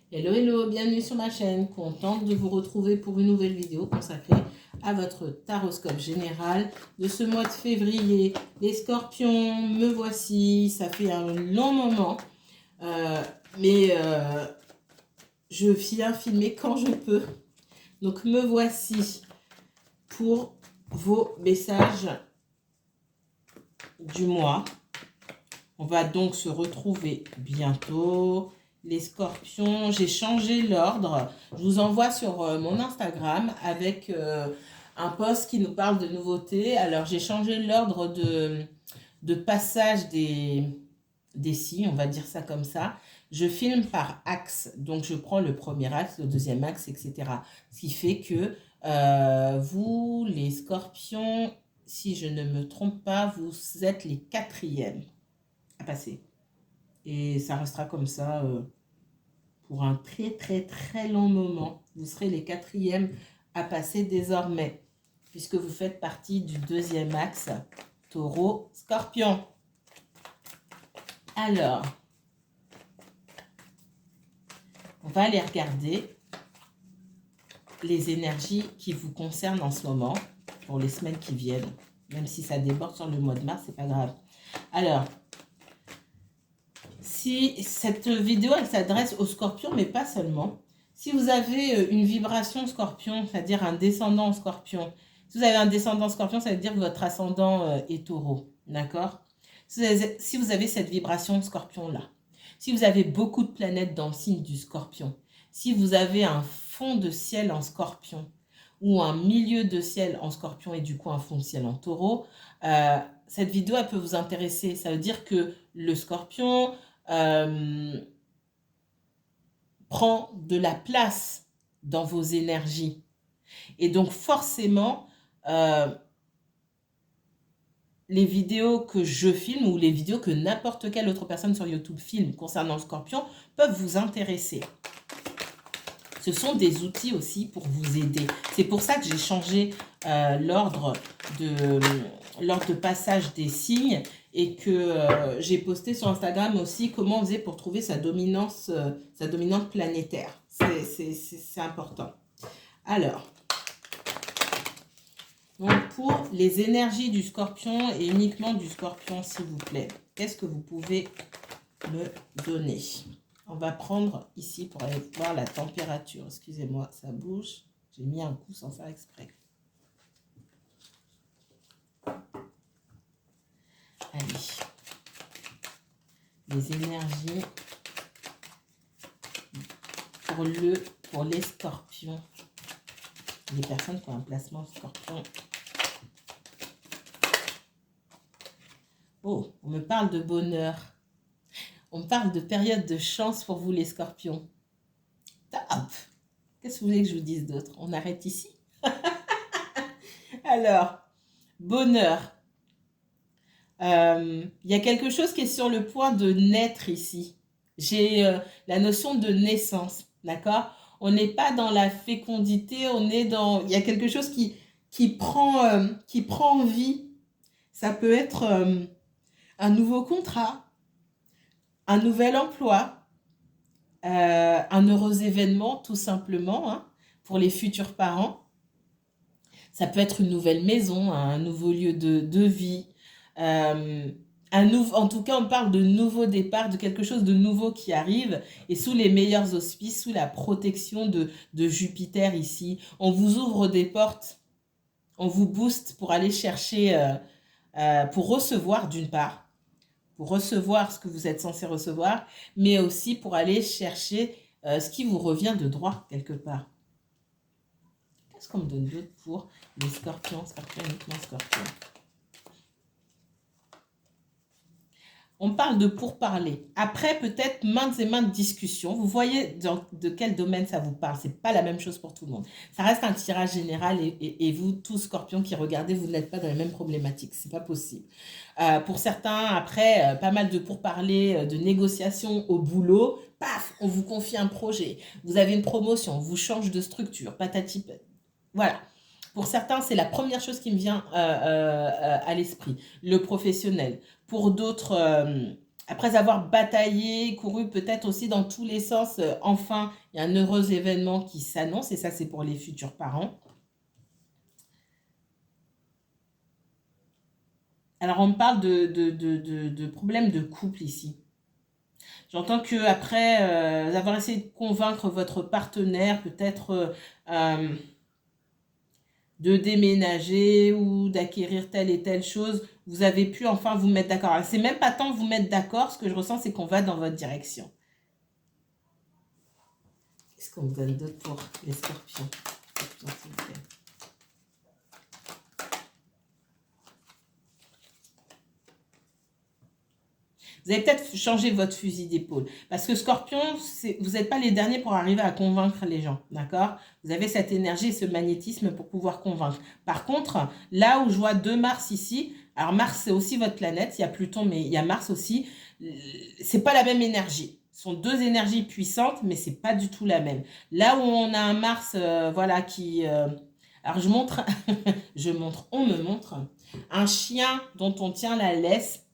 Hello, hello, bienvenue sur ma chaîne. Contente de vous retrouver pour une nouvelle vidéo consacrée à votre taroscope général de ce mois de février. Les scorpions, me voici. Ça fait un long moment, mais je viens filmer quand je peux. Donc, me voici pour vos messages du mois. On va donc se retrouver bientôt. Les scorpions, j'ai changé l'ordre. Je vous envoie sur mon Instagram avec un post qui nous parle de nouveautés. Alors, j'ai changé l'ordre de passage des signes, on va dire ça comme ça. Je filme par axe. Donc, je prends le premier axe, le deuxième axe, etc. Ce qui fait que vous, les scorpions, si je ne me trompe pas, vous êtes les quatrièmes à passer. Et ça restera comme ça pour un très très très long moment. Vous serez les quatrièmes à passer désormais, puisque vous faites partie du deuxième axe, Taureau, Scorpion. Alors, on va aller regarder les énergies qui vous concernent en ce moment, pour les semaines qui viennent. Même si ça déborde sur le mois de mars, c'est pas grave. Alors, si cette vidéo, elle s'adresse aux scorpions, mais pas seulement. Si vous avez une vibration scorpion, c'est-à-dire un descendant scorpion, si vous avez un descendant scorpion, ça veut dire que votre ascendant est taureau, d'accord? Si vous avez cette vibration scorpion-là, si vous avez beaucoup de planètes dans le signe du scorpion, si vous avez un fond de ciel en scorpion, ou un milieu de ciel en scorpion et du coup un fond de ciel en taureau, cette vidéo, elle peut vous intéresser. Ça veut dire que le scorpion prend de la place dans vos énergies. Et donc forcément, les vidéos que je filme ou les vidéos que n'importe quelle autre personne sur YouTube filme concernant le scorpion peuvent vous intéresser. Ce sont des outils aussi pour vous aider. C'est pour ça que j'ai changé l'ordre de passage des signes et que j'ai posté sur Instagram aussi comment on faisait pour trouver sa dominante planétaire. C'est important. Alors, donc pour les énergies du scorpion et uniquement du scorpion, s'il vous plaît, qu'est-ce que vous pouvez me donner ? On va prendre ici pour aller voir la température. Excusez-moi, ça bouge. J'ai mis un coup sans faire exprès. Allez. Les énergies pour les scorpions. Les personnes qui ont un placement scorpion. Oh, on me parle de bonheur. On me parle de période de chance pour vous les scorpions. Top! Qu'est-ce que vous voulez que je vous dise d'autre? On arrête ici? Alors, bonheur. Il y a quelque chose qui est sur le point de naître ici. J'ai la notion de naissance, d'accord? On n'est pas dans la fécondité, on est dans... Il y a quelque chose qui prend vie. Ça peut être un nouveau contrat, un nouvel emploi, un heureux événement, tout simplement, hein, pour les futurs parents. Ça peut être une nouvelle maison, un nouveau lieu de vie. En tout cas, on parle de nouveau départ, de quelque chose de nouveau qui arrive, et sous les meilleurs auspices, sous la protection de Jupiter ici. On vous ouvre des portes, on vous booste pour aller chercher, pour recevoir d'une part, pour recevoir ce que vous êtes censé recevoir, mais aussi pour aller chercher ce qui vous revient de droit quelque part. Qu'est-ce qu'on me donne d'autre pour les scorpions, uniquement scorpions? On parle de pourparler. Après, peut-être maintes et maintes discussions. Vous voyez de quel domaine ça vous parle. Ce n'est pas la même chose pour tout le monde. Ça reste un tirage général et vous, tous scorpions qui regardez, vous n'êtes pas dans les mêmes problématiques. Ce n'est pas possible. Pour certains, après, pas mal de pourparlers, de négociations au boulot. Paf, on vous confie un projet. Vous avez une promotion, on vous change de structure. Patati. Voilà. Pour certains, c'est la première chose qui me vient à l'esprit, le professionnel. Pour d'autres, après avoir bataillé, couru peut-être aussi dans tous les sens, enfin, il y a un heureux événement qui s'annonce, et ça, c'est pour les futurs parents. Alors, on me parle de problèmes de couple ici. J'entends que après avoir essayé de convaincre votre partenaire, peut-être de déménager ou d'acquérir telle et telle chose, vous avez pu enfin vous mettre d'accord. Alors, c'est même pas tant vous mettre d'accord, ce que je ressens, c'est qu'on va dans votre direction. Qu'est-ce qu'on me donne d'autre pour les scorpions? Scorpions, s'il vous plaît. Vous avez peut-être changé votre fusil d'épaule. Parce que Scorpion, vous n'êtes pas les derniers pour arriver à convaincre les gens. D'accord? Vous avez cette énergie et ce magnétisme pour pouvoir convaincre. Par contre, là où je vois 2 Mars ici, alors Mars, c'est aussi votre planète. Il y a Pluton, mais il y a Mars aussi. C'est pas la même énergie. Ce sont 2 énergies puissantes, mais c'est pas du tout la même. Là où on a un Mars, voilà, qui... alors je montre, on me montre un chien dont on tient la laisse.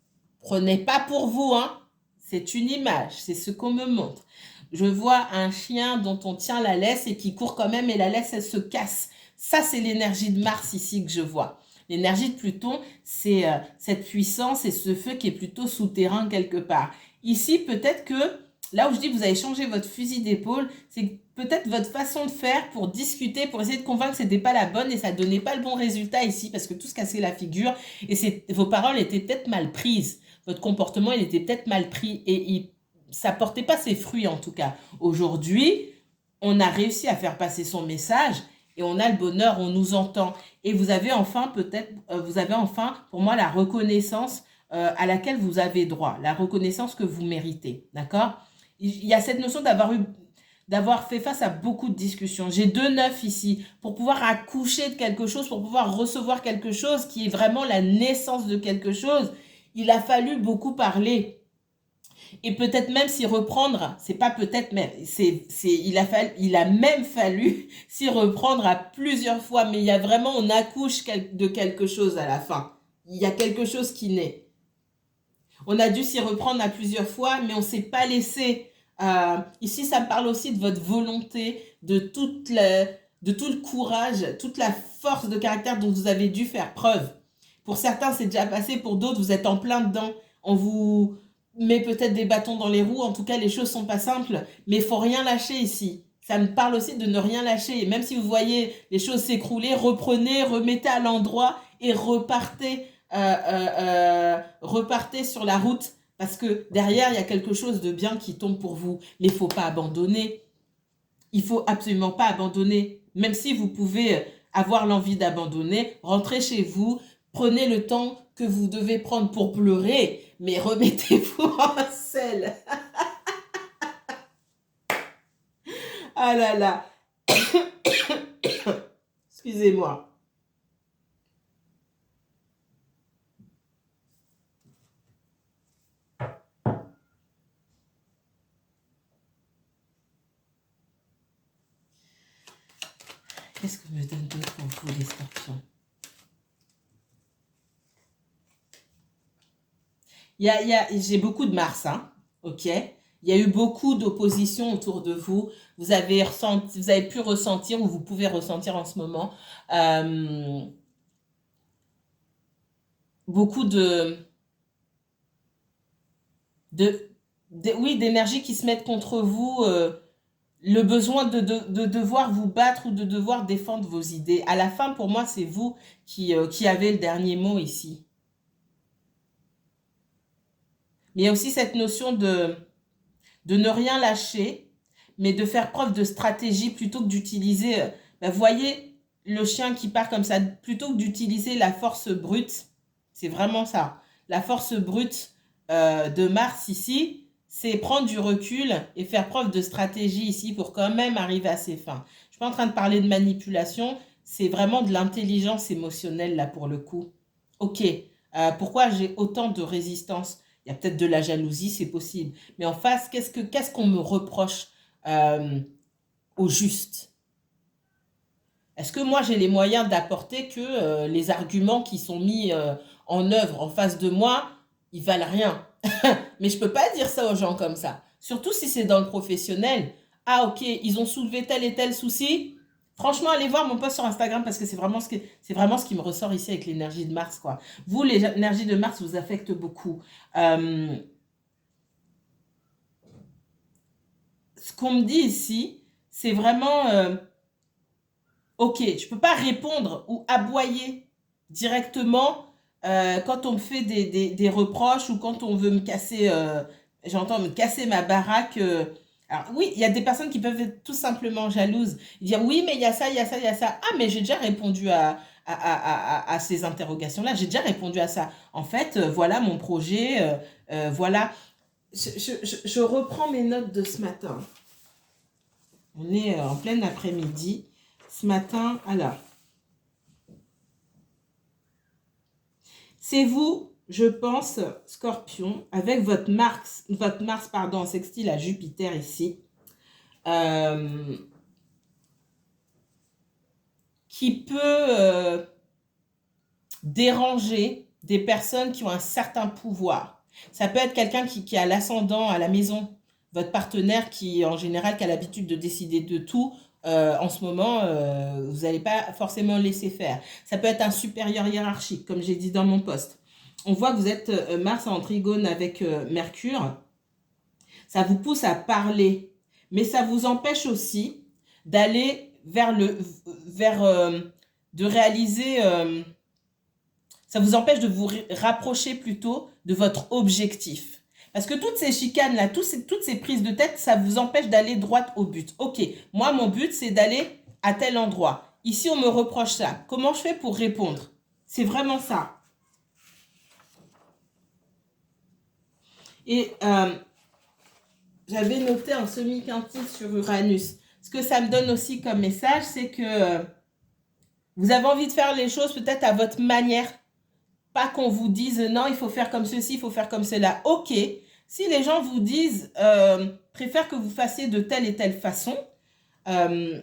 Prenez pas pour vous, hein. C'est une image, c'est ce qu'on me montre. Je vois un chien dont on tient la laisse et qui court quand même et la laisse, elle se casse. Ça, c'est l'énergie de Mars ici que je vois. L'énergie de Pluton, c'est cette puissance et ce feu qui est plutôt souterrain quelque part. Ici, peut-être que, là où je dis que vous avez changé votre fusil d'épaule, c'est peut-être votre façon de faire pour discuter, pour essayer de convaincre que ce n'était pas la bonne et ça ne donnait pas le bon résultat ici parce que tout se cassait la figure et vos paroles étaient peut-être mal prises. Votre comportement, il était peut-être mal pris et ça portait pas ses fruits en tout cas. Aujourd'hui, on a réussi à faire passer son message et on a le bonheur, on nous entend. Et vous avez enfin pour moi, la reconnaissance à laquelle vous avez droit, la reconnaissance que vous méritez, d'accord? Il y a cette notion d'avoir fait face à beaucoup de discussions. J'ai 2 9 ici pour pouvoir accoucher de quelque chose, pour pouvoir recevoir quelque chose qui est vraiment la naissance de quelque chose. Il a fallu beaucoup parler. Et peut-être même s'y reprendre, c'est pas peut-être même, il a même fallu s'y reprendre à plusieurs fois, mais il y a vraiment, on accouche de quelque chose à la fin. Il y a quelque chose qui naît. On a dû s'y reprendre à plusieurs fois, mais on s'est pas laissé. Ici, ça me parle aussi de votre volonté, de tout le courage, toute la force de caractère dont vous avez dû faire preuve. Pour certains, c'est déjà passé. Pour d'autres, vous êtes en plein dedans. On vous met peut-être des bâtons dans les roues. En tout cas, les choses sont pas simples. Mais il faut rien lâcher ici. Ça me parle aussi de ne rien lâcher. Et même si vous voyez les choses s'écrouler, reprenez, remettez à l'endroit et repartez. Repartez sur la route. Parce que derrière, il y a quelque chose de bien qui tombe pour vous. Mais il ne faut pas abandonner. Il ne faut absolument pas abandonner. Même si vous pouvez avoir l'envie d'abandonner, rentrez chez vous. Prenez le temps que vous devez prendre pour pleurer, mais remettez-vous en selle. Ah là là. Excusez-moi. Qu'est-ce que me donne d'autre pour vous, les scorpions? J'ai beaucoup de Mars, hein, ok? Il y a eu beaucoup d'opposition autour de vous. Vous avez pu ressentir, ou vous pouvez ressentir en ce moment, beaucoup oui, d'énergie qui se mettent contre vous, le besoin de devoir vous battre ou de devoir défendre vos idées. À la fin, pour moi, c'est vous qui avez le dernier mot ici. Mais il y a aussi cette notion de ne rien lâcher, mais de faire preuve de stratégie plutôt que d'utiliser... voyez le chien qui part comme ça, plutôt que d'utiliser la force brute, c'est vraiment ça. La force brute de Mars ici, c'est prendre du recul et faire preuve de stratégie ici pour quand même arriver à ses fins. Je ne suis pas en train de parler de manipulation, c'est vraiment de l'intelligence émotionnelle là pour le coup. Ok, pourquoi j'ai autant de résistance? Il y a peut-être de la jalousie, c'est possible. Mais en face, qu'est-ce qu'on me reproche au juste? Est-ce que moi, j'ai les moyens d'apporter que les arguments qui sont mis en œuvre en face de moi, ils valent rien? Mais je peux pas dire ça aux gens comme ça. Surtout si c'est dans le professionnel. Ah, ok, ils ont soulevé tel et tel souci. Franchement, allez voir mon post sur Instagram parce que c'est vraiment ce qui me ressort ici avec l'énergie de Mars, quoi. Vous, l'énergie de Mars vous affecte beaucoup. Euh, Ce qu'on me dit ici, c'est vraiment, ok, je peux pas répondre ou aboyer directement quand on me fait des reproches ou quand on veut me casser, j'entends me casser ma baraque. Alors oui, il y a des personnes qui peuvent être tout simplement jalouses. Dire oui, mais il y a ça, il y a ça, il y a ça. Ah, mais j'ai déjà répondu à ces interrogations-là. J'ai déjà répondu à ça. En fait, voilà mon projet. Voilà. Je reprends mes notes de ce matin. On est en plein après-midi. Ce matin, alors, c'est vous, je pense, Scorpion, avec votre Mars pardon, en sextile à Jupiter ici, euh, qui peut déranger des personnes qui ont un certain pouvoir. Ça peut être quelqu'un qui a l'ascendant à la maison, votre partenaire qui, en général, qui a l'habitude de décider de tout. En ce moment, vous n'allez pas forcément laisser faire. Ça peut être un supérieur hiérarchique, comme j'ai dit dans mon poste. On voit que vous êtes Mars en trigone avec Mercure. Ça vous pousse à parler, mais ça vous empêche aussi d'aller de réaliser ça vous empêche de vous rapprocher plutôt de votre objectif. Parce que toutes ces chicanes-là, toutes ces prises de tête, ça vous empêche d'aller droit au but. Ok, moi, mon but, c'est d'aller à tel endroit. Ici, on me reproche ça. Comment je fais pour répondre? C'est vraiment ça. Et j'avais noté un semi-quintique sur Uranus. Ce que ça me donne aussi comme message, c'est que vous avez envie de faire les choses peut-être à votre manière. Pas qu'on vous dise non, il faut faire comme ceci, il faut faire comme cela. Ok, si les gens vous disent, préfèrent que vous fassiez de telle et telle façon, euh,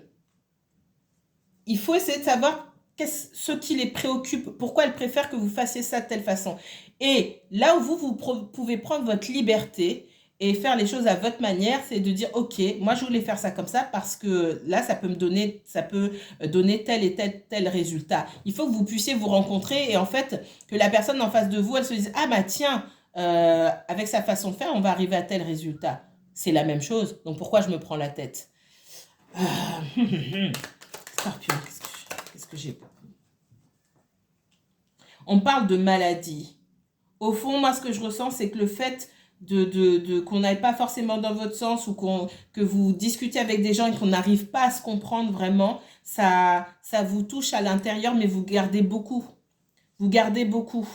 il faut essayer de savoir ce qui les préoccupe, pourquoi elles préfèrent que vous fassiez ça de telle façon. Et là où vous pouvez prendre votre liberté et faire les choses à votre manière, c'est de dire, ok, moi je voulais faire ça comme ça parce que là, ça peut donner tel et tel résultat. Il faut que vous puissiez vous rencontrer et en fait, que la personne en face de vous, elle se dise, ah bah tiens, avec sa façon de faire, on va arriver à tel résultat. C'est la même chose, donc pourquoi je me prends la tête? Scorpion, qu'est-ce que j'ai? On parle de maladie. Au fond, moi, ce que je ressens, c'est que le fait qu'on n'aille pas forcément dans votre sens ou que vous discutez avec des gens et qu'on n'arrive pas à se comprendre vraiment, ça vous touche à l'intérieur, mais vous gardez beaucoup. Vous gardez beaucoup.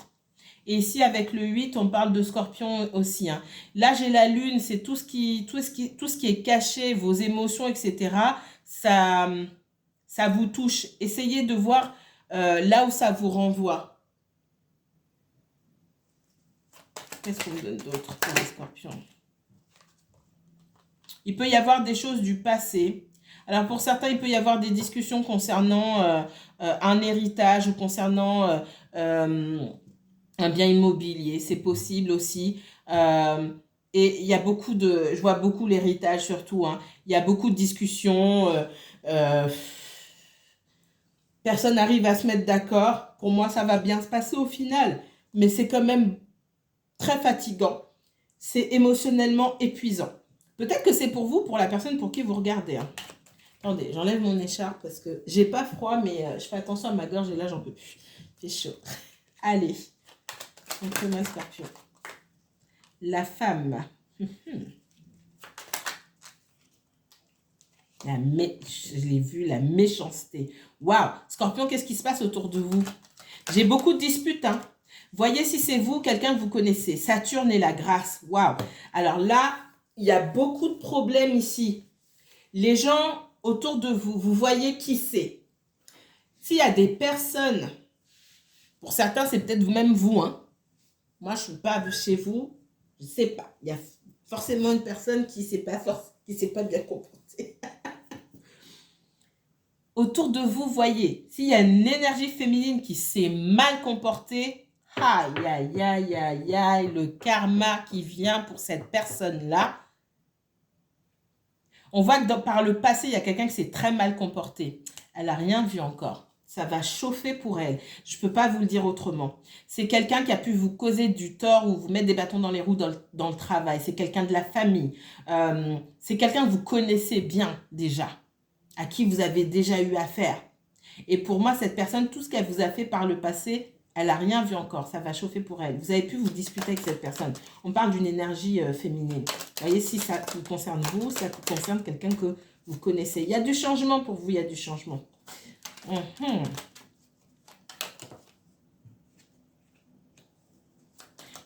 Et ici, avec le 8, on parle de Scorpion aussi. Hein. Là, j'ai la lune, c'est tout ce qui est caché, vos émotions, etc. Ça vous touche. Essayez de voir là où ça vous renvoie. Qu'est-ce qu'on me donne d'autre pour les Scorpions? Il peut y avoir des choses du passé. Alors pour certains, il peut y avoir des discussions concernant un héritage ou concernant un bien immobilier. C'est possible aussi. Et il y a je vois beaucoup l'héritage surtout. Hein. Il y a beaucoup de discussions. Personne n'arrive à se mettre d'accord. Pour moi, ça va bien se passer au final. Mais c'est quand même très fatigant. C'est émotionnellement épuisant. Peut-être que c'est pour vous, pour la personne pour qui vous regardez. Hein. Attendez, j'enlève mon écharpe parce que j'ai pas froid, mais je fais attention à ma gorge et là, j'en peux plus. C'est chaud. Allez, contre-moi, Scorpion. La femme. Je l'ai vu, la méchanceté. Waouh, Scorpion, qu'est-ce qui se passe autour de vous? J'ai beaucoup de disputes, hein. Voyez si c'est vous, quelqu'un que vous connaissez. Saturne et la grâce. Waouh. Alors là, il y a beaucoup de problèmes ici. Les gens autour de vous, vous voyez qui c'est. S'il y a des personnes, pour certains, c'est peut-être même vous. Hein. Moi, je ne suis pas chez vous. Je ne sais pas. Il y a forcément une personne qui ne s'est pas bien comportée. Autour de vous, voyez, s'il y a une énergie féminine qui s'est mal comportée, Aïe, aïe, aïe, aïe, aïe, le karma qui vient pour cette personne-là. On voit que par le passé, il y a quelqu'un qui s'est très mal comporté. Elle n'a rien vu encore. Ça va chauffer pour elle. Je ne peux pas vous le dire autrement. C'est quelqu'un qui a pu vous causer du tort ou vous mettre des bâtons dans les roues dans le travail. C'est quelqu'un de la famille. C'est quelqu'un que vous connaissez bien déjà, à qui vous avez déjà eu affaire. Et pour moi, cette personne, tout ce qu'elle vous a fait par le passé, elle n'a rien vu encore. Ça va chauffer pour elle. Vous avez pu vous disputer avec cette personne. On parle d'une énergie féminine. Vous voyez, si ça vous concerne vous, ça concerne quelqu'un que vous connaissez. Il y a du changement pour vous, il y a du changement. Il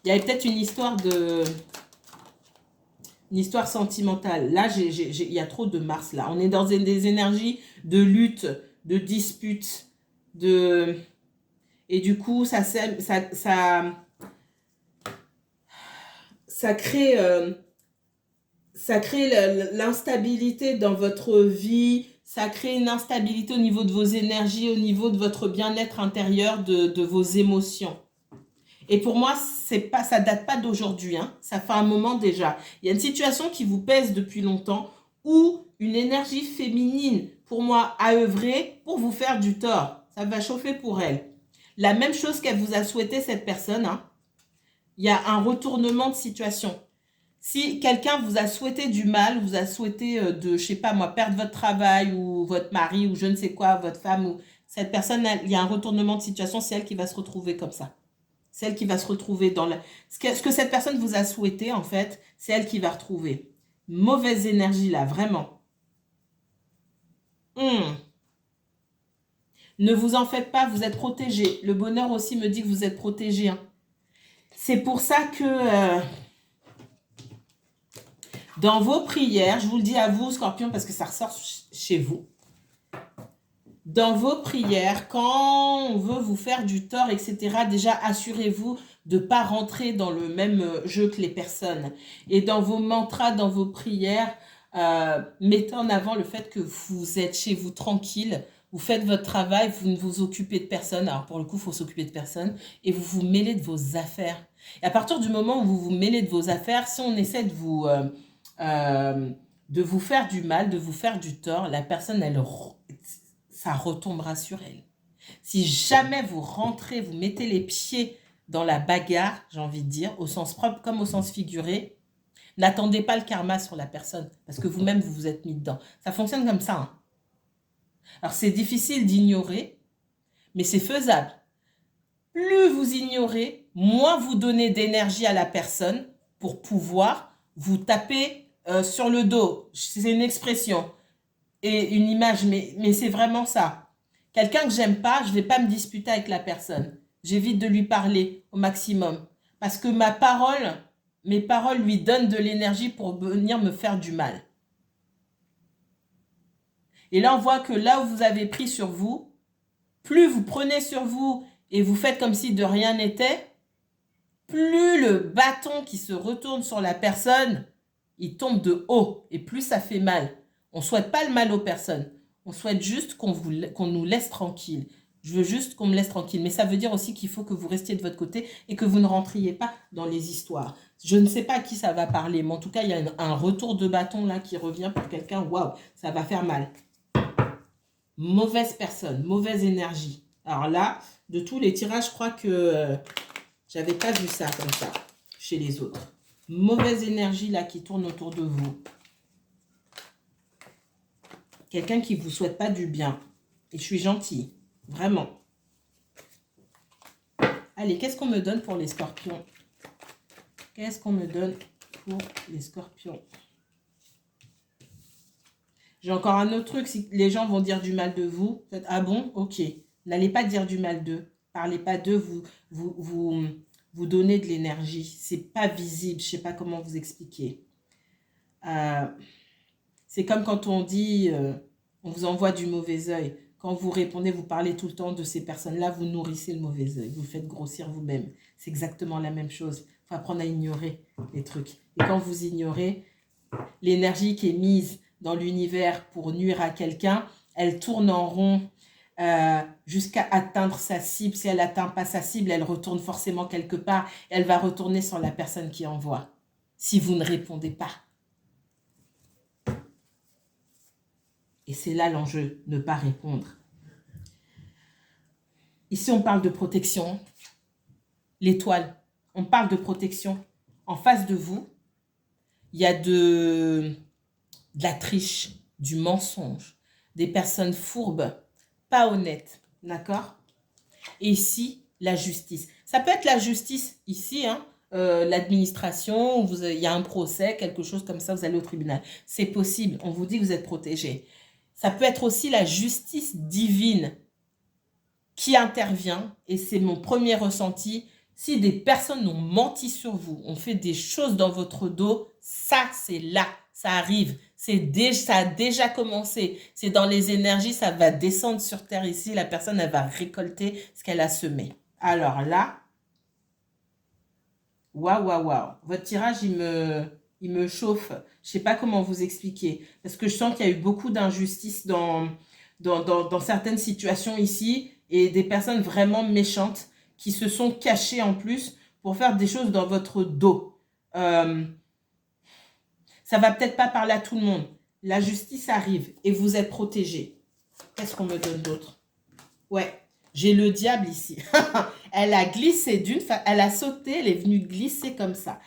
y avait peut-être une histoire sentimentale. Là, il y a trop de Mars, là. On est dans des énergies de lutte, de dispute, et du coup, ça crée l'instabilité dans votre vie, ça crée une instabilité au niveau de vos énergies, au niveau de votre bien-être intérieur, de vos émotions. Et pour moi, ça date pas d'aujourd'hui, hein. Ça fait un moment déjà. Il y a une situation qui vous pèse depuis longtemps où une énergie féminine, pour moi, a œuvré pour vous faire du tort. Ça va chauffer pour elle. La même chose qu'elle vous a souhaité, cette personne, hein. Il y a un retournement de situation. Si quelqu'un vous a souhaité du mal, vous a souhaité je sais pas moi, perdre votre travail ou votre mari ou je ne sais quoi, votre femme ou cette personne, il y a un retournement de situation, c'est elle qui va se retrouver comme ça. C'est elle qui va se retrouver dans ce que cette personne vous a souhaité, en fait, c'est elle qui va retrouver. Mauvaise énergie, là, vraiment. Ne vous en faites pas, vous êtes protégé. Le bonheur aussi me dit que vous êtes protégé. Hein. C'est pour ça que dans vos prières, je vous le dis à vous, Scorpion, parce que ça ressort chez vous. Dans vos prières, quand on veut vous faire du tort, etc., déjà assurez-vous de ne pas rentrer dans le même jeu que les personnes. Et dans vos mantras, dans vos prières, mettez en avant le fait que vous êtes chez vous tranquille, vous faites votre travail, vous ne vous occupez de personne. Alors pour le coup, il faut s'occuper de personne. Et vous vous mêlez de vos affaires. Et à partir du moment où vous vous mêlez de vos affaires, si on essaie de vous faire du mal, de vous faire du tort, la personne, ça retombera sur elle. Si jamais vous rentrez, vous mettez les pieds dans la bagarre, j'ai envie de dire, au sens propre comme au sens figuré, n'attendez pas le karma sur la personne, parce que vous-même, vous vous êtes mis dedans. Ça fonctionne comme ça. Hein. Alors, c'est difficile d'ignorer, mais c'est faisable. Plus vous ignorez, moins vous donnez d'énergie à la personne pour pouvoir vous taper sur le dos. C'est une expression et une image, mais c'est vraiment ça. Quelqu'un que j'aime pas, je vais pas me disputer avec la personne. J'évite de lui parler au maximum. Parce que mes paroles lui donnent de l'énergie pour venir me faire du mal. Et là, on voit que là où vous avez pris sur vous, plus vous prenez sur vous et vous faites comme si de rien n'était, plus le bâton qui se retourne sur la personne, il tombe de haut et plus ça fait mal. On ne souhaite pas le mal aux personnes. On souhaite juste qu'on nous laisse tranquille. Je veux juste qu'on me laisse tranquille. Mais ça veut dire aussi qu'il faut que vous restiez de votre côté et que vous ne rentriez pas dans les histoires. Je ne sais pas à qui ça va parler, mais en tout cas, il y a un retour de bâton là qui revient pour quelqu'un. Waouh, ça va faire mal. Mauvaise personne, mauvaise énergie. Alors là, de tous les tirages, je crois que j'avais pas vu ça comme ça chez les autres. Mauvaise énergie là qui tourne autour de vous. Quelqu'un qui ne vous souhaite pas du bien. Et je suis gentille. Vraiment. Allez, qu'est-ce qu'on me donne pour les scorpions? Qu'est-ce qu'on me donne pour les scorpions? J'ai encore un autre truc. Si les gens vont dire du mal de vous, faites, ah bon? Ok. N'allez pas dire du mal d'eux. Parlez pas d'eux. Vous donnez de l'énergie. C'est pas visible. Je sais pas comment vous expliquer. C'est comme quand on dit, on vous envoie du mauvais œil. Quand vous répondez, vous parlez tout le temps de ces personnes-là, vous nourrissez le mauvais œil. Vous le faites grossir vous-même. C'est exactement la même chose. Il faut apprendre à ignorer les trucs. Et quand vous ignorez, l'énergie qui est mise dans l'univers pour nuire à quelqu'un, elle tourne en rond. jusqu'à atteindre sa cible. Si elle n'atteint pas sa cible, elle retourne forcément quelque part. Elle va retourner sur la personne qui envoie, si vous ne répondez pas. Et c'est là l'enjeu, ne pas répondre. Ici, on parle de protection. L'étoile, on parle de protection. En face de vous, il y a de la triche, du mensonge, des personnes fourbes, pas honnêtes, d'accord? Et ici, la justice. Ça peut être la justice ici, hein, l'administration, il y a un procès, quelque chose comme ça, vous allez au tribunal. C'est possible, on vous dit que vous êtes protégé. Ça peut être aussi la justice divine qui intervient, et c'est mon premier ressenti. Si des personnes ont menti sur vous, ont fait des choses dans votre dos, ça, c'est là, ça arrive. Ça a déjà commencé. C'est dans les énergies, ça va descendre sur terre ici. La personne, elle va récolter ce qu'elle a semé. Alors là, waouh, waouh, waouh. Votre tirage, il me chauffe. Je ne sais pas comment vous expliquer. Parce que je sens qu'il y a eu beaucoup d'injustice dans certaines situations ici. Et des personnes vraiment méchantes qui se sont cachées en plus pour faire des choses dans votre dos. Ça va peut-être pas parler à tout le monde. La justice arrive et vous êtes protégé. Qu'est-ce qu'on me donne d'autre? Ouais, j'ai le diable ici. Elle a glissé elle a sauté, elle est venue glisser comme ça.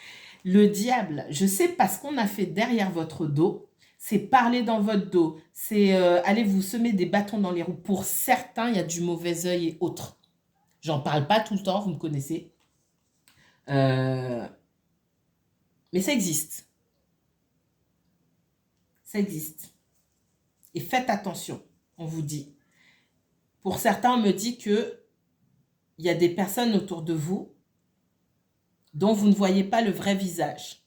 Le diable, je sais pas ce qu'on a fait derrière votre dos. C'est parler dans votre dos. C'est aller vous semer des bâtons dans les roues. Pour certains, il y a du mauvais œil et autres. J'en parle pas tout le temps, vous me connaissez. Mais ça existe. Ça existe. Et faites attention, on vous dit. Pour certains, on me dit qu'il y a des personnes autour de vous dont vous ne voyez pas le vrai visage.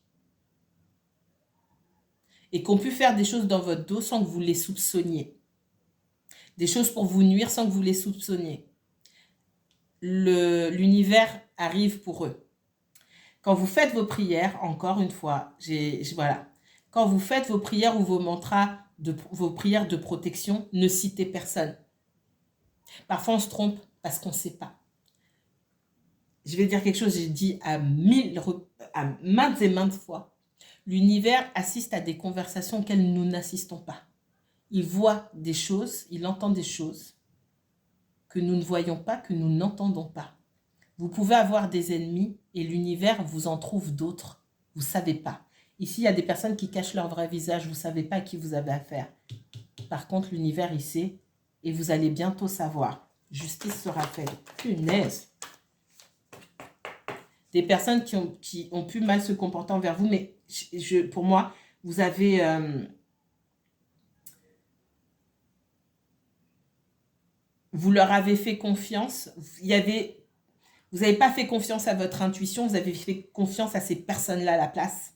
Et qu'on peut faire des choses dans votre dos sans que vous les soupçonniez. Des choses pour vous nuire sans que vous les soupçonniez. L'univers arrive pour eux. Quand vous faites vos prières, encore une fois, voilà. Quand vous faites vos prières ou vos mantras, vos prières de protection, ne citez personne. Parfois, on se trompe parce qu'on ne sait pas. Je vais dire quelque chose, j'ai dit à maintes et maintes fois. L'univers assiste à des conversations auxquelles nous n'assistons pas. Il voit des choses, il entend des choses que nous ne voyons pas, que nous n'entendons pas. Vous pouvez avoir des ennemis et l'univers vous en trouve d'autres. Vous ne savez pas. Ici, il y a des personnes qui cachent leur vrai visage. Vous ne savez pas à qui vous avez affaire. Par contre, l'univers, il sait et vous allez bientôt savoir. Justice sera faite. Punaise. Des personnes qui ont pu mal se comporter envers vous, mais pour moi, vous avez... vous leur avez fait confiance. Vous n'avez pas fait confiance à votre intuition, vous avez fait confiance à ces personnes-là à la place.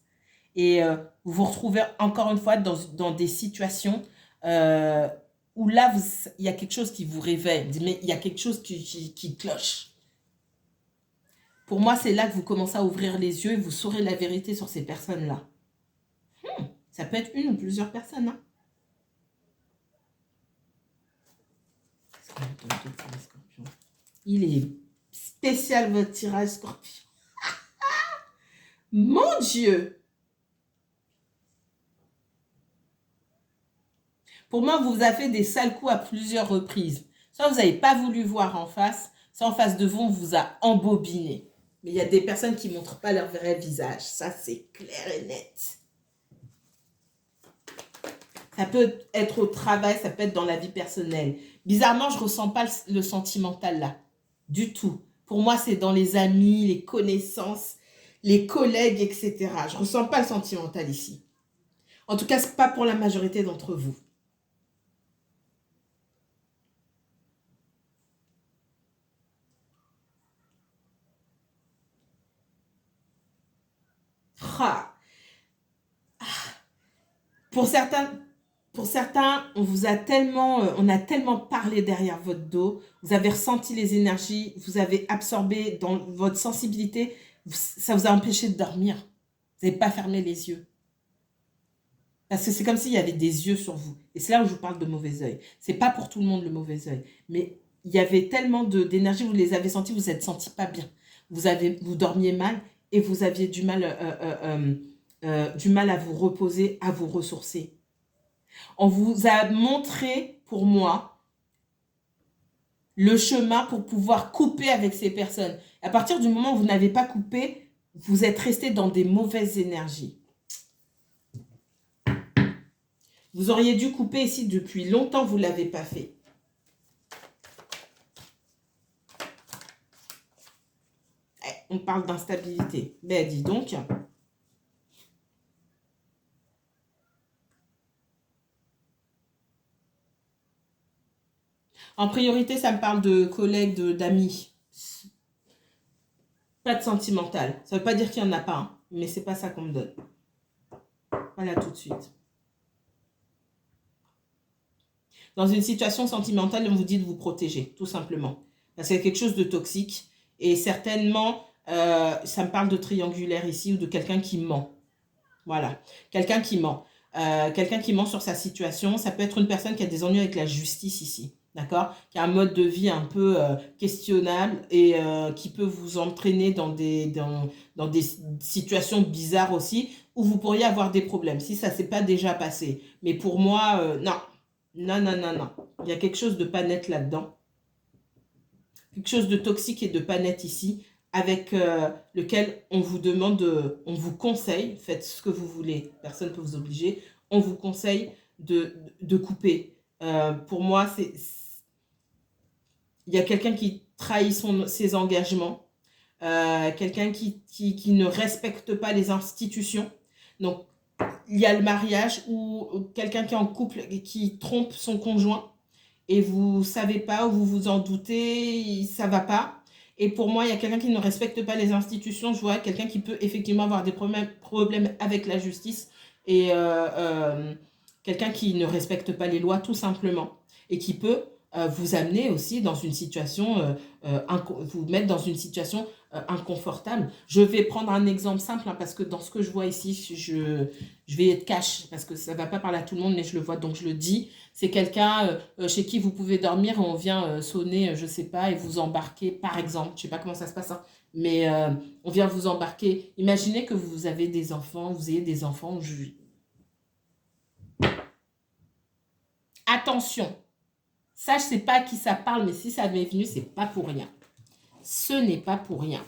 Et vous vous retrouvez encore une fois dans des situations où là, il y a quelque chose qui vous réveille. Mais il y a quelque chose qui cloche. Pour moi, c'est là que vous commencez à ouvrir les yeux et vous saurez la vérité sur ces personnes-là. Ça peut être une ou plusieurs personnes. Hein. Il est spécial votre tirage Scorpion. Mon Dieu! Pour moi, vous avez fait des sales coups à plusieurs reprises. Soit vous n'avez pas voulu voir en face, soit en face de vous, on vous a embobiné. Mais il y a des personnes qui ne montrent pas leur vrai visage. Ça, c'est clair et net. Ça peut être au travail, ça peut être dans la vie personnelle. Bizarrement, je ne ressens pas le sentimental là. Du tout. Pour moi, c'est dans les amis, les connaissances, les collègues, etc. Je ne ressens pas le sentimental ici. En tout cas, ce n'est pas pour la majorité d'entre vous. Ah. Pour certains, on a tellement parlé derrière votre dos, vous avez ressenti les énergies, vous avez absorbé dans votre sensibilité, ça vous a empêché de dormir. Vous n'avez pas fermé les yeux. Parce que c'est comme s'il y avait des yeux sur vous. Et c'est là où je vous parle de mauvais œil. C'est pas pour tout le monde le mauvais œil. Mais il y avait tellement d'énergie, vous les avez sentis, vous vous êtes sentis pas bien. Vous dormiez mal et vous aviez du mal à vous reposer, à vous ressourcer. On vous a montré, pour moi, le chemin pour pouvoir couper avec ces personnes. À partir du moment où vous n'avez pas coupé, vous êtes resté dans des mauvaises énergies. Vous auriez dû couper ici depuis longtemps, vous ne l'avez pas fait. On parle d'instabilité. Ben, dis donc. En priorité, ça me parle de collègues, d'amis. Pas de sentimental. Ça ne veut pas dire qu'il n'y en a pas, hein, mais c'est pas ça qu'on me donne. Voilà, tout de suite. Dans une situation sentimentale, on vous dit de vous protéger, tout simplement. Parce qu'il y a quelque chose de toxique. Et certainement, ça me parle de triangulaire ici ou de quelqu'un qui ment. Voilà, quelqu'un qui ment. Quelqu'un qui ment sur sa situation. Ça peut être une personne qui a des ennuis avec la justice ici. D'accord? Qui a un mode de vie un peu questionnable et qui peut vous entraîner dans des situations bizarres aussi où vous pourriez avoir des problèmes si ça ne s'est pas déjà passé. Mais pour moi, non. Non, non, non, non. Il y a quelque chose de pas net là-dedans. Quelque chose de toxique et de pas net ici avec lequel on vous demande, on vous conseille, faites ce que vous voulez, personne ne peut vous obliger, on vous conseille de couper. Pour moi, il y a quelqu'un qui trahit ses engagements, quelqu'un qui ne respecte pas les institutions. Donc, il y a le mariage ou quelqu'un qui est en couple et qui trompe son conjoint et vous ne savez pas ou vous vous en doutez, ça ne va pas. Et pour moi, il y a quelqu'un qui ne respecte pas les institutions. Je vois quelqu'un qui peut effectivement avoir des problèmes avec la justice et quelqu'un qui ne respecte pas les lois tout simplement et qui peut vous amener aussi dans une situation, vous mettre dans une situation inconfortable. Je vais prendre un exemple simple hein, parce que dans ce que je vois ici, je vais être cash parce que ça ne va pas parler à tout le monde, mais je le vois donc je le dis. C'est quelqu'un chez qui vous pouvez dormir et on vient sonner, je ne sais pas, et vous embarquer par exemple. Je ne sais pas comment ça se passe, hein, mais on vient vous embarquer. Imaginez que vous avez des enfants, vous ayez des enfants. Attention! Ça, je ne sais pas à qui ça parle, mais si ça m'est venu, ce n'est pas pour rien. Ce n'est pas pour rien.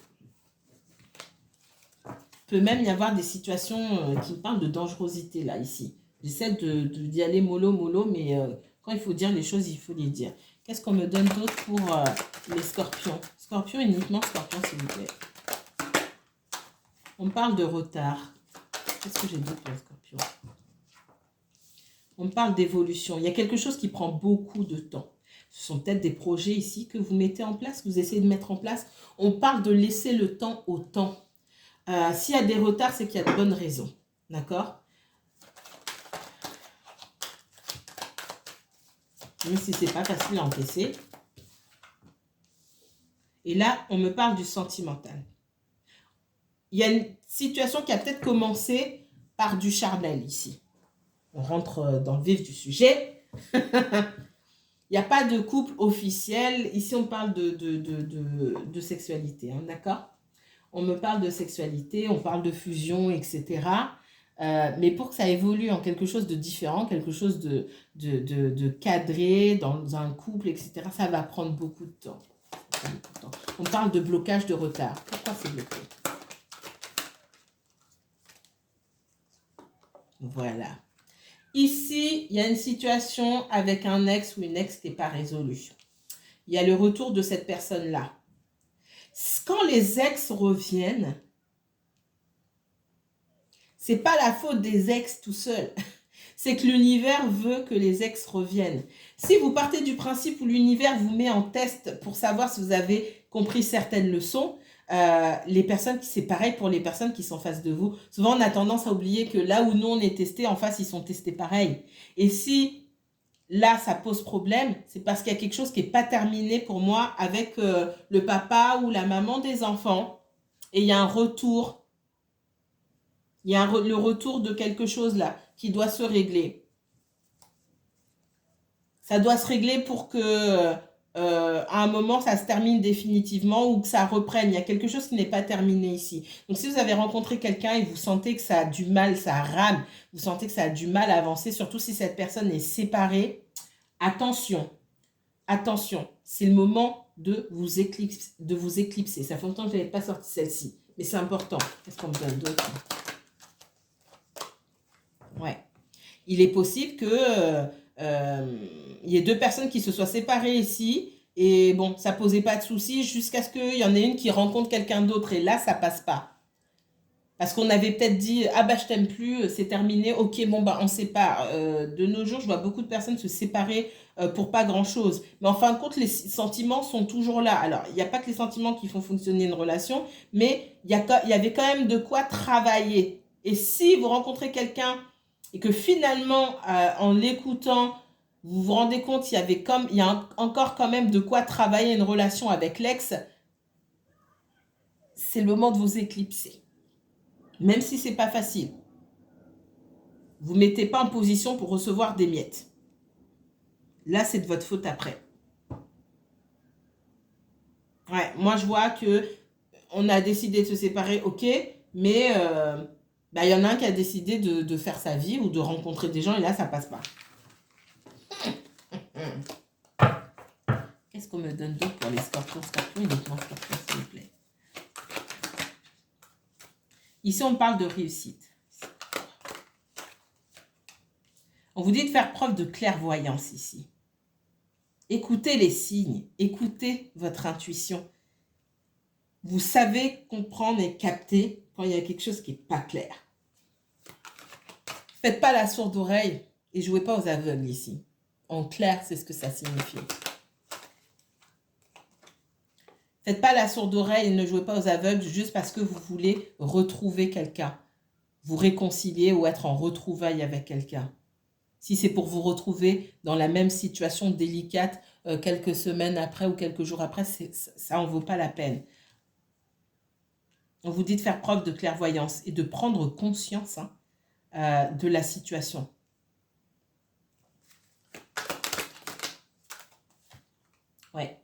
Il peut même y avoir des situations qui me parlent de dangerosité, là, ici. J'essaie d'y aller mollo, mais quand il faut dire les choses, il faut les dire. Qu'est-ce qu'on me donne d'autre pour les scorpions? Scorpion, uniquement scorpion, s'il vous plaît. On parle de retard. Qu'est-ce que j'ai d'autre pour les scorpions? On parle d'évolution. Il y a quelque chose qui prend beaucoup de temps. Ce sont peut-être des projets ici que vous mettez en place, que vous essayez de mettre en place. On parle de laisser le temps au temps. S'il y a des retards, c'est qu'il y a de bonnes raisons. D'accord? Même si ce n'est pas facile à encaisser. Et là, on me parle du sentimental. Il y a une situation qui a peut-être commencé par du charnel ici. On rentre dans le vif du sujet. Il n'y a pas de couple officiel. Ici, on parle de sexualité. Hein, d'accord? On me parle de sexualité, on parle de fusion, etc. Mais pour que ça évolue en quelque chose de différent, quelque chose de cadré, dans un couple, etc., ça va prendre beaucoup de temps. On parle de blocage, de retard. Pourquoi c'est bloqué? Voilà. Ici, il y a une situation avec un ex ou une ex qui n'est pas résolue. Il y a le retour de cette personne-là. Quand les ex reviennent, c'est pas la faute des ex tout seuls. C'est que l'univers veut que les ex reviennent. Si vous partez du principe où l'univers vous met en test pour savoir si vous avez compris certaines leçons, les personnes, c'est pareil pour les personnes qui sont en face de vous. Souvent, on a tendance à oublier que là où nous, on est testé, en face, ils sont testés pareil. Et si là, ça pose problème, c'est parce qu'il y a quelque chose qui n'est pas terminé pour moi avec le papa ou la maman des enfants. Et il y a un retour. Il y a le retour de quelque chose là qui doit se régler. Ça doit se régler pour que à un moment ça se termine définitivement ou que ça reprenne. Il y a quelque chose qui n'est pas terminé ici. Donc si vous avez rencontré quelqu'un et vous sentez que ça a du mal, ça rame, vous sentez que ça a du mal à avancer, surtout si cette personne est séparée, attention, attention, c'est le moment de vous éclipser. Ça fait longtemps que je n'avais pas sorti celle-ci, mais c'est important. Qu'est-ce qu'on me donne d'autre? Ouais. Il est possible que il y ait deux personnes qui se soient séparées ici et bon, ça posait pas de soucis jusqu'à ce qu'il y en ait une qui rencontre quelqu'un d'autre et là, ça passe pas. Parce qu'on avait peut-être dit, ah bah je t'aime plus, c'est terminé, ok, bon bah on sépare. De nos jours, je vois beaucoup de personnes se séparer pour pas grand-chose. Mais en fin de compte, les sentiments sont toujours là. Alors, il n'y a pas que les sentiments qui font fonctionner une relation, mais il y avait quand même de quoi travailler. Et si vous rencontrez quelqu'un et que finalement, en l'écoutant, vous vous rendez compte il y a encore quand même de quoi travailler une relation avec l'ex, c'est le moment de vous éclipser. Même si c'est pas facile. Vous ne mettez pas en position pour recevoir des miettes. Là, c'est de votre faute après. Ouais, moi, je vois que on a décidé de se séparer, ok, mais bah, y en a un qui a décidé de faire sa vie ou de rencontrer des gens et là, ça passe pas. Qu'est-ce qu'on me donne d'autre pour les scorpions? Scorpion, uniquement scorpion, s'il vous plaît. Ici, on parle de réussite. On vous dit de faire preuve de clairvoyance ici. Écoutez les signes, écoutez votre intuition. Vous savez comprendre et capter quand il y a quelque chose qui n'est pas clair. Faites pas la sourde oreille et jouez pas aux aveugles ici. En clair, c'est ce que ça signifie. Faites pas la sourde oreille et ne jouez pas aux aveugles juste parce que vous voulez retrouver quelqu'un. Vous réconcilier ou être en retrouvailles avec quelqu'un. Si c'est pour vous retrouver dans la même situation délicate quelques semaines après ou quelques jours après, ça en vaut pas la peine. On vous dit de faire preuve de clairvoyance et de prendre conscience de la situation. Ouais.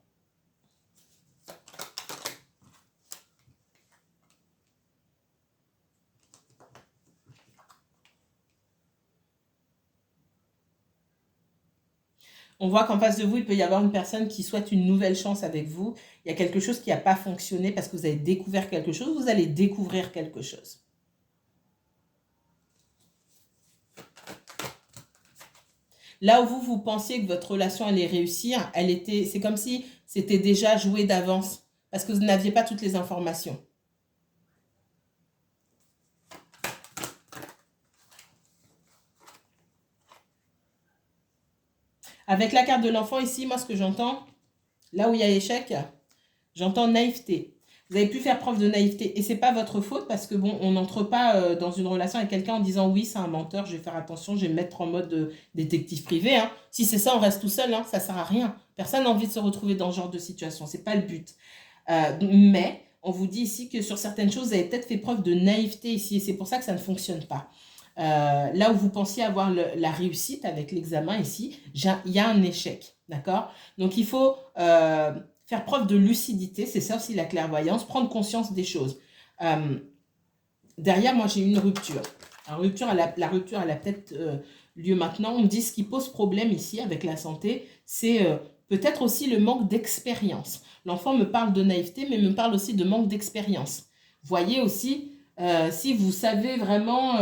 On voit qu'en face de vous, il peut y avoir une personne qui souhaite une nouvelle chance avec vous. Il y a quelque chose qui n'a pas fonctionné parce que vous avez découvert quelque chose. Vous allez découvrir quelque chose. Là où vous pensiez que votre relation allait réussir, c'est comme si c'était déjà joué d'avance parce que vous n'aviez pas toutes les informations. Avec la carte de l'enfant ici, moi ce que j'entends, là où il y a échec, j'entends naïveté. Vous avez pu faire preuve de naïveté et c'est pas votre faute parce que bon, on n'entre pas dans une relation avec quelqu'un en disant oui, c'est un menteur, je vais faire attention, je vais me mettre en mode détective privé. Hein. Si c'est ça, on reste tout seul, hein, ça sert à rien. Personne n'a envie de se retrouver dans ce genre de situation, c'est pas le but. Mais on vous dit ici que sur certaines choses, vous avez peut-être fait preuve de naïveté ici et c'est pour ça que ça ne fonctionne pas. Là où vous pensiez avoir la réussite avec l'examen ici, il y a un échec, d'accord? Donc il faut faire preuve de lucidité, c'est ça aussi la clairvoyance, prendre conscience des choses. Derrière, moi j'ai une rupture. La rupture, elle a peut-être lieu maintenant. On me dit ce qui pose problème ici avec la santé, c'est peut-être aussi le manque d'expérience. L'enfant me parle de naïveté, mais me parle aussi de manque d'expérience. Voyez aussi, si vous savez vraiment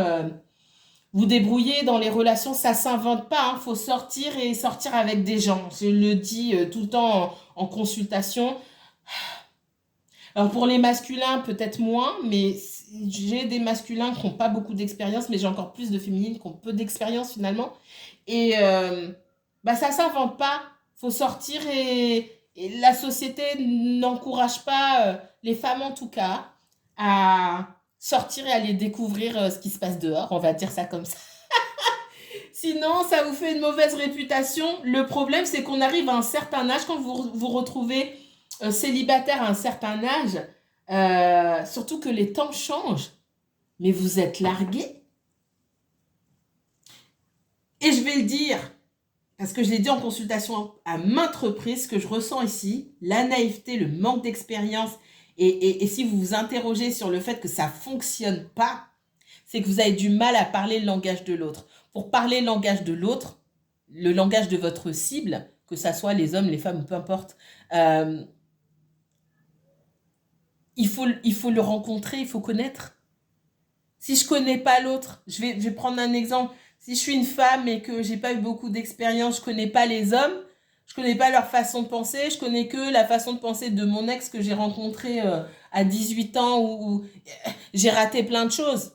vous débrouiller dans les relations, ça ne s'invente pas. Il faut sortir et sortir avec des gens. Je le dis tout le temps en consultation. Alors pour les masculins, peut-être moins, mais j'ai des masculins qui n'ont pas beaucoup d'expérience, mais j'ai encore plus de féminines qui ont peu d'expérience finalement. Et bah, ça ne s'invente pas. Il faut sortir et la société n'encourage pas, les femmes en tout cas, à sortir et aller découvrir ce qui se passe dehors, on va dire ça comme ça. Sinon, ça vous fait une mauvaise réputation. Le problème, c'est qu'on arrive à un certain âge, quand vous vous retrouvez célibataire à un certain âge, surtout que les temps changent. mais vous êtes largué. Et je vais le dire, parce que je l'ai dit en consultation à maintes reprises, ce que je ressens ici, la naïveté, le manque d'expérience, et si vous vous interrogez sur le fait que ça ne fonctionne pas, c'est que vous avez du mal à parler le langage de l'autre. Pour parler le langage de l'autre, le langage de votre cible, que ça soit les hommes, les femmes, peu importe, il faut le rencontrer, il faut connaître. Si je ne connais pas l'autre, je vais prendre un exemple. Si je suis une femme et que j'ai pas eu beaucoup d'expérience, je connais pas les hommes, je connais pas leur façon de penser, je connais que la façon de penser de mon ex que j'ai rencontré à 18 ans où j'ai raté plein de choses.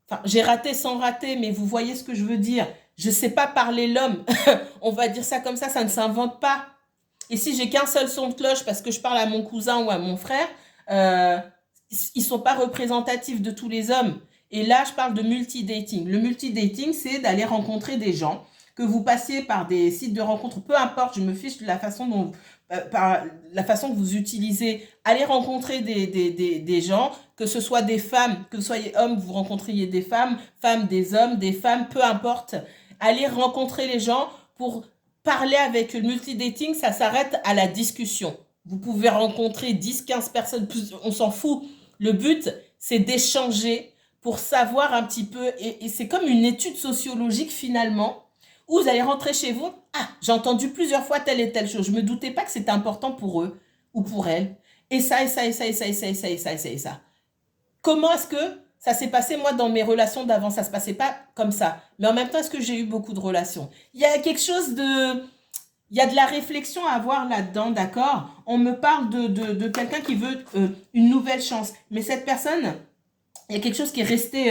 Enfin, j'ai raté sans rater, mais vous voyez ce que je veux dire. Je sais pas parler l'homme. On va dire ça comme ça ne s'invente pas. Et si j'ai qu'un seul son de cloche parce que je parle à mon cousin ou à mon frère, euh, ils sont pas représentatifs de tous les hommes. Et là, je parle de multidating. Le multidating, c'est d'aller rencontrer des gens, que vous passiez par des sites de rencontres, peu importe, je me fiche de la façon dont, par la façon que vous utilisez, allez rencontrer des gens, que ce soit des femmes, que vous soyez homme, vous rencontriez des femmes, des hommes, des femmes, peu importe. Allez rencontrer les gens pour parler avec eux. Le multidating, ça s'arrête à la discussion. Vous pouvez rencontrer 10, 15 personnes, plus, on s'en fout. Le but, c'est d'échanger pour savoir un petit peu, et c'est comme une étude sociologique finalement, où vous allez rentrer chez vous, ah, j'ai entendu plusieurs fois telle et telle chose, je ne me doutais pas que c'était important pour eux ou pour elles, et ça, et ça, et ça, et ça, et ça, et ça, et ça, et ça, et ça. Comment est-ce que ça s'est passé, moi, dans mes relations d'avant? Ça ne se passait pas comme ça. Mais en même temps, est-ce que j'ai eu beaucoup de relations? Il y a quelque chose de... Il y a de la réflexion à avoir là-dedans, d'accord? On me parle de quelqu'un qui veut une nouvelle chance. Mais cette personne, il y a quelque chose qui est resté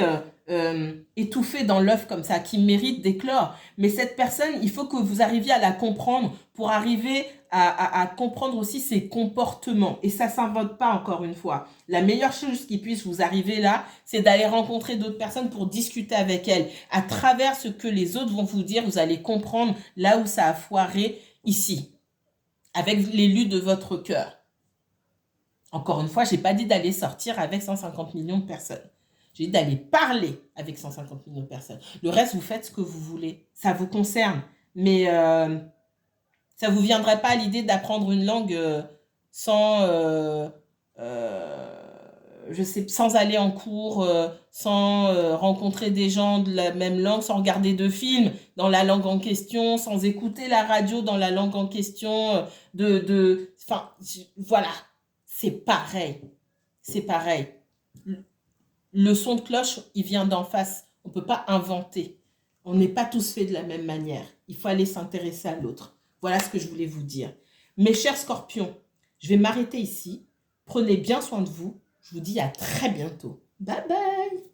étouffé dans l'œuf comme ça, qui mérite d'éclore. Mais cette personne, il faut que vous arriviez à la comprendre pour arriver à comprendre aussi ses comportements. Et ça ne s'invente pas, encore une fois. La meilleure chose qui puisse vous arriver là, c'est d'aller rencontrer d'autres personnes pour discuter avec elles. À travers ce que les autres vont vous dire, vous allez comprendre là où ça a foiré ici, avec l'élu de votre cœur. Encore une fois, je n'ai pas dit d'aller sortir avec 150 millions de personnes. J'ai dit d'aller parler avec 150 millions de personnes. Le reste, vous faites ce que vous voulez. Ça vous concerne. Mais ça ne vous viendrait pas à l'idée d'apprendre une langue sans, je sais, sans aller en cours, sans rencontrer des gens de la même langue, sans regarder de films dans la langue en question, sans écouter la radio dans la langue en question. Enfin, voilà. C'est pareil. C'est pareil. Le son de cloche, il vient d'en face. On ne peut pas inventer. On n'est pas tous faits de la même manière. Il faut aller s'intéresser à l'autre. Voilà ce que je voulais vous dire. Mes chers scorpions, je vais m'arrêter ici. Prenez bien soin de vous. Je vous dis à très bientôt. Bye bye.